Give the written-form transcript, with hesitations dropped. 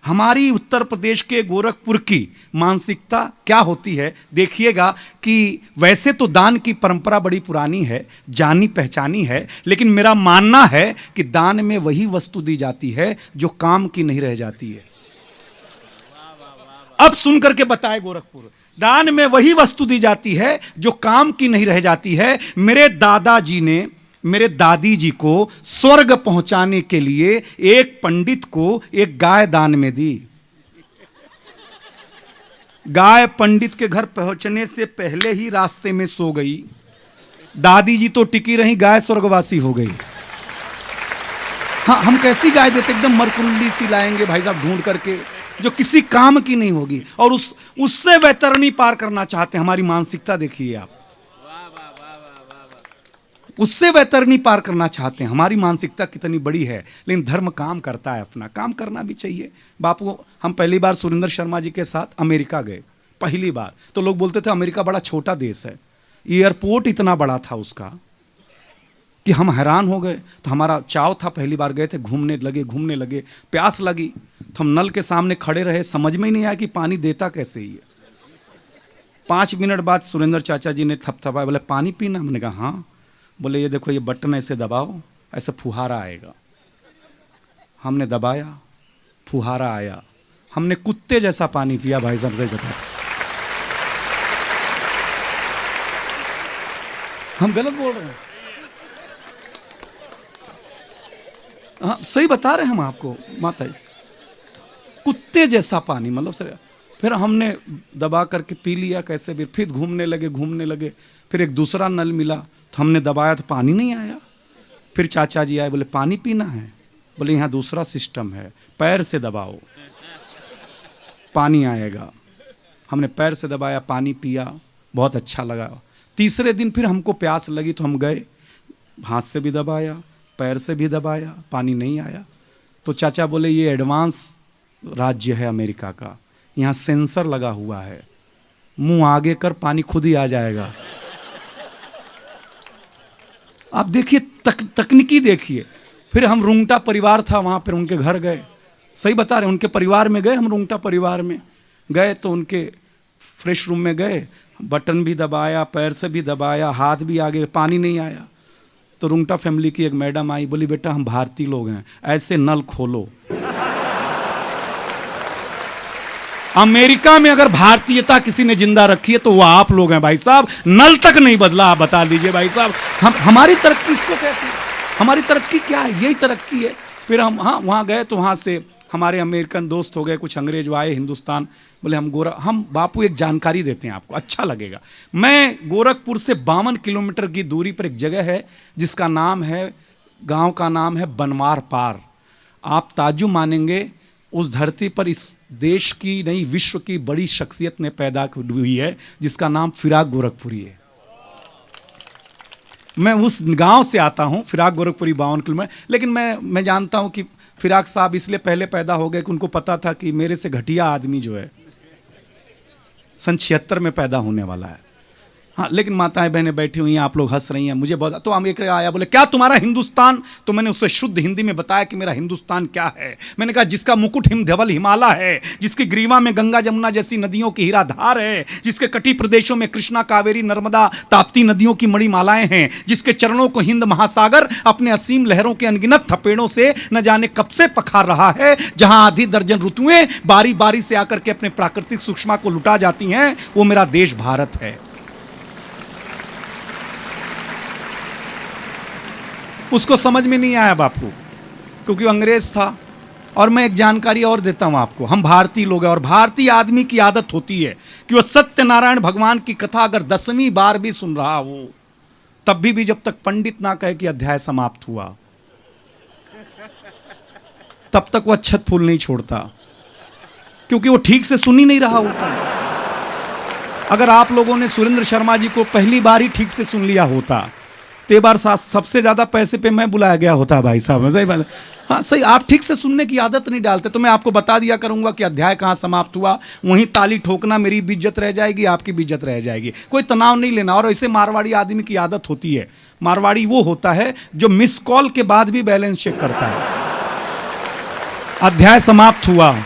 हमारी उत्तर प्रदेश के गोरखपुर की मानसिकता क्या होती है देखिएगा कि वैसे तो दान की परंपरा बड़ी पुरानी है, जानी पहचानी है, लेकिन मेरा मानना है कि दान में वही वस्तु दी जाती है जो काम की नहीं रह जाती है। अब सुन करके बताए गोरखपुर, दान में वही वस्तु दी जाती है जो काम की नहीं रह जाती है। मेरे दादाजी ने मेरे दादी जी को स्वर्ग पहुंचाने के लिए एक पंडित को एक गाय दान में दी। गाय पंडित के घर पहुंचने से पहले ही रास्ते में सो गई। दादी जी तो टिकी रही, गाय स्वर्गवासी हो गई। हाँ, हम कैसी गाय देते, एकदम मरकुल्ली सी लाएंगे भाई साहब ढूंढ करके, जो किसी काम की नहीं होगी, और उससे वैतरणी पार करना चाहते हैं। हमारी मानसिकता देखिए आप, उससे वैतरणी पार करना चाहते हैं। हमारी मानसिकता कितनी बड़ी है, लेकिन धर्म काम करता है, अपना काम करना भी चाहिए। बापू, हम पहली बार सुरेंद्र शर्मा जी के साथ अमेरिका गए, पहली बार, तो लोग बोलते थे अमेरिका बड़ा छोटा देश है, एयरपोर्ट इतना बड़ा था उसका कि हम हैरान हो गए। तो हमारा चाव था, पहली बार गए थे, घूमने लगे, प्यास लगी तो हम नल के सामने खड़े रहे, समझ में ही नहीं आया कि पानी देता कैसे ही है। 5 मिनट बाद सुरेंद्र चाचा जी ने थपथपाया, बोले पानी पीना? हमने कहा हाँ। बोले ये देखो, ये बटन ऐसे दबाओ, ऐसे फुहारा आएगा। हमने दबाया, फुहारा आया, हमने कुत्ते जैसा पानी पिया भाई साहब, सही बता। हम गलत बोल रहे हैं? हाँ, सही बता रहे हैं हम आपको माता जी, कुत्ते जैसा पानी, मतलब सर। फिर हमने दबा करके पी लिया कैसे भी, फिर घूमने लगे। फिर एक दूसरा नल मिला तो हमने दबाया तो पानी नहीं आया। फिर चाचा जी आए, बोले पानी पीना है? बोले यहाँ दूसरा सिस्टम है, पैर से दबाओ पानी आएगा। हमने पैर से दबाया, पानी पिया, बहुत अच्छा लगा। तीसरे दिन फिर हमको प्यास लगी तो हम गए, हाथ से भी दबाया, पैर से भी दबाया, पानी नहीं आया। तो चाचा बोले ये एडवांस राज्य है अमेरिका का, यहाँ सेंसर लगा हुआ है, मुंह आगे कर पानी खुद ही आ जाएगा। आप देखिए, तकनीकी देखिए। फिर हम रुंगटा परिवार था वहाँ पर, उनके घर गए, सही बता रहे, उनके परिवार में गए हम, रुंगटा परिवार में गए तो उनके फ्रेश रूम में गए, बटन भी दबाया, पैर से भी दबाया, हाथ भी आगे, पानी नहीं आया। तो रुंगटा फैमिली की एक मैडम आई, बोली बेटा हम भारतीय लोग हैं, ऐसे नल खोलो। अमेरिका में अगर भारतीयता किसी ने जिंदा रखी है तो वो आप लोग हैं भाई साहब, नल तक नहीं बदला। आप बता दीजिए भाई साहब, हमारी तरक्की इसको कहते हैं? हमारी तरक्की क्या है? यही तरक्की है। फिर हम वहाँ गए तो वहाँ से हमारे अमेरिकन दोस्त हो गए, कुछ अंग्रेज आए हिंदुस्तान, बोले हम बापू एक जानकारी देते हैं आपको, अच्छा लगेगा। मैं गोरखपुर से 52 किलोमीटर की दूरी पर एक जगह है जिसका नाम है, गांव का नाम है बनवार पार। आप ताज्जुब मानेंगे, उस धरती पर इस देश की नहीं विश्व की बड़ी शख्सियत ने पैदा हुई है जिसका नाम फिराक गोरखपुरी है। मैं उस गांव से आता हूं, फिराक गोरखपुरी 52 किलोमीटर। लेकिन मैं जानता हूं कि फिराक साहब इसलिए पहले पैदा हो गए कि उनको पता था कि मेरे से घटिया आदमी जो है सन 76 में पैदा होने वाला है। हाँ, लेकिन माताएं बहनें बैठी हुई हैं, आप लोग हंस रही हैं, मुझे बहुत। तो हम एक आया, बोले क्या तुम्हारा हिंदुस्तान? तो मैंने उससे शुद्ध हिंदी में बताया कि मेरा हिंदुस्तान क्या है। मैंने कहा जिसका मुकुट हिमधवल हिमालय है, जिसकी ग्रीवा में गंगा जमुना जैसी नदियों की हीराधार है, जिसके तटीय प्रदेशों में कृष्णा कावेरी नर्मदा ताप्ती नदियों की मणिमालाएं हैं, जिसके चरणों को हिंद महासागर अपने असीम लहरों के अनगिनत थपेड़ों से न जाने कब से पखार रहा है, जहां आधी दर्जन ऋतुएं बारी बारी से आकर के अपने प्राकृतिक सूक्ष्मा को लुटा जाती हैं, वो मेरा देश भारत है। उसको समझ में नहीं आया बापू, क्योंकि वो अंग्रेज था। और मैं एक जानकारी और देता हूं आपको, हम भारतीय लोग हैं और भारतीय आदमी की आदत होती है कि वो सत्यनारायण भगवान की कथा अगर 10वीं बार भी सुन रहा हो, तब भी जब तक पंडित ना कहे कि अध्याय समाप्त हुआ, तब तक वो अच्छत फूल नहीं छोड़ता, क्योंकि वो ठीक से सुन ही नहीं रहा होता है। अगर आप लोगों ने सुरेंद्र शर्मा जी को पहली बार ही ठीक से सुन लिया होता तो ये बार सबसे ज्यादा पैसे पे मैं बुलाया गया होता भाई साहब, सही बात। हाँ सही, आप ठीक से सुनने की आदत नहीं डालते, तो मैं आपको बता दिया करूंगा कि अध्याय कहाँ समाप्त हुआ, वहीं ताली ठोकना, मेरी भी इज्जत रह जाएगी, आपकी भी इज्जत रह जाएगी, कोई तनाव नहीं लेना। और ऐसे मारवाड़ी आदमी की आदत होती है, मारवाड़ी वो होता है जो मिस कॉल के बाद भी बैलेंस चेक करता है। अध्याय समाप्त हुआ।